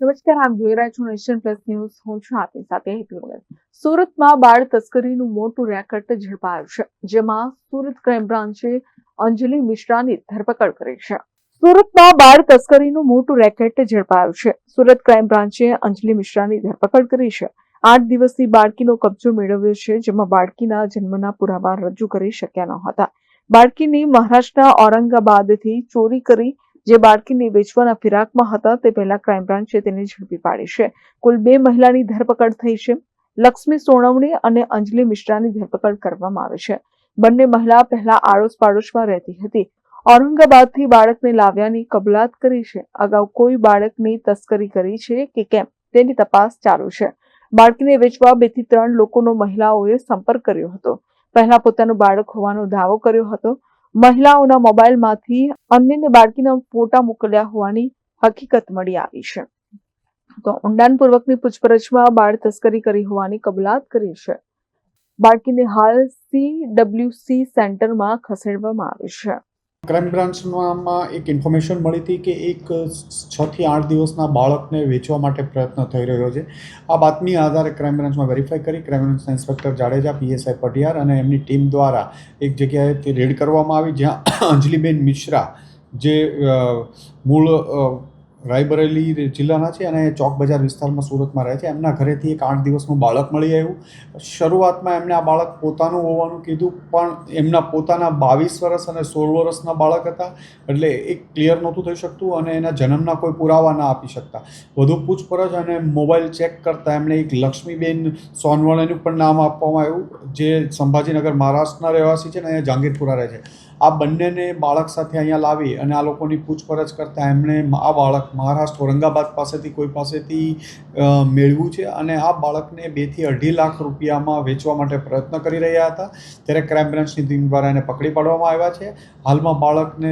નમસ્કાર, આપ જોઈ રહ્યા છો નેશન પ્લસ ન્યૂઝ. હું છું આપની સાથે હેતુ વગર. સુરતમાં બાળ તસ્કરીનું મોટું રેકેટ ઝડપાયું છે, જેમાં સુરત ક્રાઇમ બ્રાન્ચે અંજલિ મિશ્રાની ધરપકડ કરી છે. સુરતમાં બાળ તસ્કરીનું મોટું રેકેટ ઝડપાયું છે. સુરત ક્રાઇમ બ્રાન્ચે અંજલિ મિશ્રાની ધરપકડ કરી છે. 8 દિવસથી બાળકીનો કબજો મેળવ્યો છે, જેમાં બાળકીના જન્મના પુરાવા રજૂ કરી શક્યા ન હતા. બાળકીની મહારાષ્ટ્રના ઔરંગાબાદથી ચોરી કરી જે બાળકીને વેચવાના ફિરાકમાં હતા તે પહેલા ક્રાઇમ બ્રાન્ચે તેને ઝડપી પાડી છે. કુલ 2 મહિલાની ધરપકડ થઈ છે. લક્ષ્મી સોનવણે અને અંજલિ મિશ્રાની ધરપકડ કરવામાં આવી છે. બંને મહિલા પહેલા આડોશ પાડોશમાં રહેતી હતી. ઔરંગાબાદથી બાળકને લાવ્યાની કબૂલાત કરી છે. અગાઉ કોઈ બાળકની તસ્કરી કરી છે કે કેમ તેની તપાસ ચાલુ છે. બાળકીને વેચવા 2 થી 3 લોકોનો મહિલાઓએ સંપર્ક કર્યો હતો. પહેલા પોતાનું બાળક હોવાનો દાવો કર્યો હતો. મહિલાઓના મોબાઈલમાંથી અન્યને બાળકીના ફોટા મોકલ્યા હોવાની હકીકત મળી આવી છે. તો ઊંડાણપૂર્વકની પૂછપરછમાં બાળ તસ્કરી કરી હોવાની કબૂલાત કરી છે. બાળકીને હાલ CWC સેન્ટરમાં ખસેડવામાં આવી છે. ક્રાઇમ બ્રાન્ચમાં એક ઇન્ફોર્મેશન મળી હતી કે એક 6 થી 8 દિવસના બાળકને વેચવા માટે પ્રયત્ન થઈ રહ્યો છે. આ બાતમી આધારે ક્રાઇમ બ્રાન્ચમાં વેરીફાઈ કરી ક્રાઇમ બ્રાન્ચના ઇન્સ્પેક્ટર જાડેજા, PSI પટિયાર અને એમની ટીમ દ્વારા એક જગ્યાએથી રેડ કરવામાં આવી, જ્યાં અંજલિબેન મિશ્રા જે મૂળ રાયબરેલી જિલ્લાના છે અને ચોક બજાર વિસ્તારમાં સુરતમાં રહે છે, એમના ઘરેથી એક 8 દિવસનું બાળક મળી આવ્યું. શરૂઆતમાં એમને આ બાળક પોતાનું હોવાનું કીધું, પણ એમના પોતાના 22 વર્ષ અને 16 વર્ષના બાળક હતા, એટલે એ ક્લિયર નહોતું થઈ શકતું અને એના જન્મના કોઈ પુરાવા ના આપી શકતા. વધુ પૂછપરછ અને મોબાઈલ ચેક કરતાં એમણે એક લક્ષ્મીબેન સોનવણેનું પણ નામ આપવામાં આવ્યું, જે સંભાજીનગર મહારાષ્ટ્રના રહેવાસી છે અને અહીંયા જહાંગીરપુરા રહે છે. આ બંનેને બાળક સાથે અહીંયા લાવી અને આ લોકોની પૂછપરછ કરતાં એમણે આ બાળક મહારાષ્ટ્ર ઔરંગાબાદ પાસેથી કોઈ પાસેથી મેળવ્યું છે અને આ બાળકને 2 થી 2.5 લાખ રૂપિયામાં વેચવા માટે પ્રયત્ન કરી રહ્યા હતા. ત્યારે ક્રાઇમ બ્રાન્ચની ટીમ દ્વારા એને પકડી પાડવામાં આવ્યા છે. હાલમાં બાળકને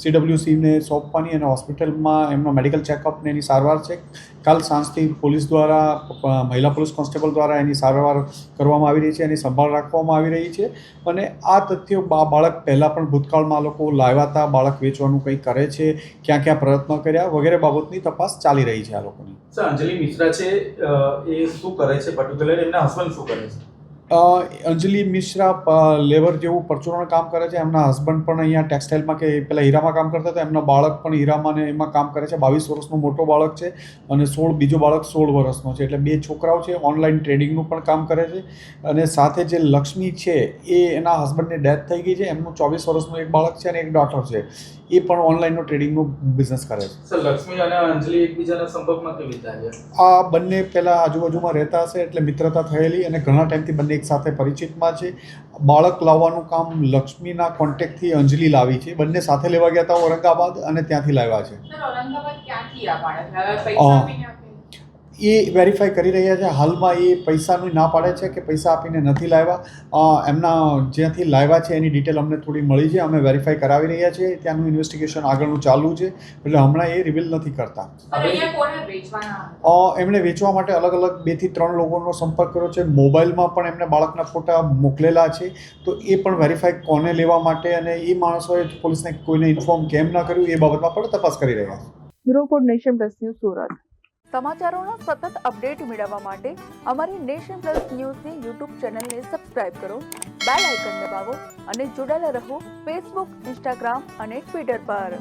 CWCને સોંપવાની અને હોસ્પિટલમાં એમનો મેડિકલ ચેકઅપને એની સારવાર છે. કાલ સાંજથી પોલીસ દ્વારા મહિલા પોલીસ કોન્સ્ટેબલ દ્વારા એની સારવાર કરવામાં આવી રહી છે, એની સંભાળ રાખવામાં આવી રહી છે. અને આ તથ્યો બાળક પહેલાં પણ ભૂતકાળમાં લોકો લાવ્યા હતા, બાળક વેચવાનું કંઈ કરે છે, ક્યાં ક્યાં પ્રયત્નો કર્યા વગેરે બાબતની તપાસ ચાલી રહી છે. આ લોકોની સર, અંજલિ મિશ્રા છે એ શું કરે છે પર્ટિક્યુલર, એમના હસબન્ડ શું કરે છે? અંજલિ મિશ્રા લેબર જેવું પરચુરણ કામ કરે છે. એમના હસબન્ડ પણ અહીંયા ટેક્સટાઇલમાં કે પહેલાં હીરામાં કામ કરતા હતા. એમના બાળક પણ હીરામાં ને એમાં કામ કરે છે. 22 વર્ષનો મોટો બાળક છે અને બીજો બાળક 16 વર્ષનો છે. એટલે 2 છોકરાઓ છે. ઓનલાઈન ટ્રેડિંગનું પણ કામ કરે છે અને સાથે જે લક્ષ્મી છે એ એના હસબન્ડની ડેથ થઈ ગઈ છે. એમનું 24 વર્ષનું એક બાળક છે અને એક ડોટર છે. એ પણ ઓનલાઈનનો ટ્રેડિંગનો બિઝનેસ કરે છે. સર, લક્ષ્મી અને અંજલિ એકબીજાના સંપર્કમાં કેવી રીતે આવ્યા? આ બંને પહેલાં આજુબાજુમાં રહેતા હશે એટલે મિત્રતા થયેલી અને ઘણા ટાઈમથી બંને એક સાથે પરિચિતમાં છે. બાળક લાવવાનું કામ લક્ષ્મીના કોન્ટેક્ટથી અંજલિ લાવી છે. બંને સાથે લેવા ગયા હતા ઔરંગાબાદ અને ત્યાંથી લાવ્યા છે. એ વેરીફાઈ કરી રહ્યા છે. હાલમાં એ પૈસાનું ના પાડે છે કે પૈસા આપીને નથી લાવ્યા. એમના જ્યાંથી લાવ્યા છે એની ડિટેલ અમને થોડી મળી છે. અમે વેરીફાઈ કરાવી રહ્યા છીએ. ત્યાંનું ઇન્વેસ્ટિગેશન આગળનું ચાલુ છે, એટલે હમણાં એ રિવીલ નથી કરતા. એમણે વેચવા માટે અલગ અલગ 2 થી 3 લોકોનો સંપર્ક કર્યો છે. મોબાઈલમાં પણ એમને બાળકના ફોટા મોકલેલા છે, તો એ પણ વેરીફાઈ કોને લેવા માટે અને એ માણસોએ પોલીસને કોઈને ઇન્ફોર્મ કેમ ના કર્યું એ બાબતમાં પણ તપાસ કરી રહ્યા છે. Report nation plus news Surat. સમાચારોના સતત અપડેટ મેળવવા માટે અમારી નેશન પ્લસ ન્યૂઝની YouTube ચેનલને સબસ્ક્રાઇબ કરો, બેલ આઇકન દબાવો અને જોડાયેલા રહો Facebook, Instagram અને Twitter પર.